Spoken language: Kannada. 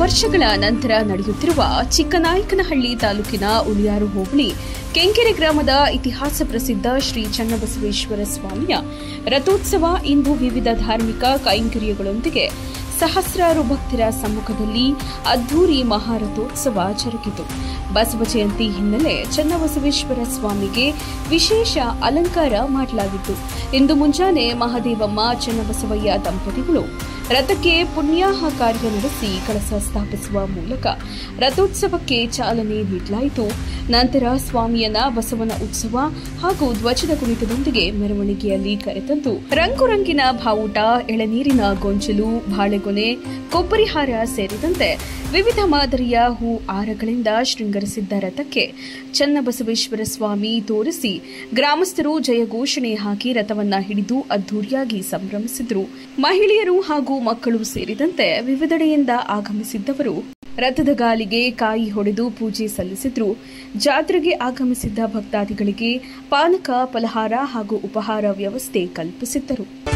ವರ್ಷಗಳ ನಂತರ ನಡೆಯುತ್ತಿರುವ ಚಿಕ್ಕನಾಯಕನಹಳ್ಳಿ ತಾಲೂಕಿನ ಉಳಿಯಾರು ಹೋಬಳಿ ಕೆಂಕೆರೆ ಗ್ರಾಮದ ಇತಿಹಾಸ ಪ್ರಸಿದ್ಧ ಶ್ರೀ ಚನ್ನಬಸವೇಶ್ವರ ಸ್ವಾಮಿಯ ರಥೋತ್ಸವ ಇಂದು ವಿವಿಧ ಧಾರ್ಮಿಕ ಕೈಂಕರ್ಯಗಳೊಂದಿಗೆ ಸಹಸ್ರಾರು ಭಕ್ತರ ಸಮ್ಮುಖದಲ್ಲಿ ಅದ್ದೂರಿ ಮಹಾರಥೋತ್ಸವ ಜರುಗಿತು. ಬಸವ ಜಯಂತಿ ಹಿನ್ನೆಲೆ ಚನ್ನಬಸವೇಶ್ವರ ಸ್ವಾಮಿಗೆ ವಿಶೇಷ ಅಲಂಕಾರ ಮಾಡಲಾಗಿತ್ತು. ಇಂದು ಮುಂಜಾನೆ ಮಹದೇವಮ್ಮ ಚನ್ನಬಸವಯ್ಯ ದಂಪತಿಗಳು ರಥಕ್ಕೆ ಪುಣ್ಯಾಹ ಕಾರ್ಯ ನಡೆಸಿ ಕಳಸ ಸ್ಥಾಪಿಸುವ ಮೂಲಕ ರಥೋತ್ಸವಕ್ಕೆ ಚಾಲನೆ ನೀಡಲಾಯಿತು. ನಂತರ ಸ್ವಾಮಿಯನ್ನ ಬಸವನ ಉತ್ಸವ ಹಾಗೂ ಧ್ವಜದ ಕುಣಿತದೊಂದಿಗೆ ಮೆರವಣಿಗೆಯಲ್ಲಿ ಕರೆತಂದು ರಂಗುರಂಗಿನ ಬಾವುಟ, ಎಳನೀರಿನ ಗೊಂಚಲು, ಬಾಳೆಗೊನೆ, ಕೊಬ್ಬರಿಹಾರ ಸೇರಿದಂತೆ ವಿವಿಧ ಮಾದರಿಯ ಹೂ ಹಾರಗಳಿಂದ ಶೃಂಗರಿಸಿದ್ದ ರಥಕ್ಕೆ ಚನ್ನಬಸವೇಶ್ವರ ಸ್ವಾಮಿ ತೋರಿಸಿ ಗ್ರಾಮಸ್ಥರು ಜಯಘೋಷಣೆ ಹಾಕಿ ರಥವನ್ನ ಹಿಡಿದು ಅದ್ದೂರಿಯಾಗಿ ಸಂಭ್ರಮಿಸಿದರು. ಮಹಿಳೆಯರು ಹಾಗೂ ಮಕ್ಕಳು ಸೇರಿದಂತೆ ವಿವಿಧೆಡೆಯಿಂದ ಆಗಮಿಸಿದ್ದವರು ರಥದ ಗಾಲಿಗೆ ಕಾಯಿ ಹೊಡೆದು ಪೂಜೆ ಸಲ್ಲಿಸಿದ್ರು. ಜಾತ್ರೆಗೆ ಆಗಮಿಸಿದ್ದ ಭಕ್ತಾದಿಗಳಿಗೆ ಪಾನಕ, ಫಲಹಾರ ಹಾಗೂ ಉಪಹಾರ ವ್ಯವಸ್ಥೆ ಕಲ್ಪಿಸಿದ್ದರು.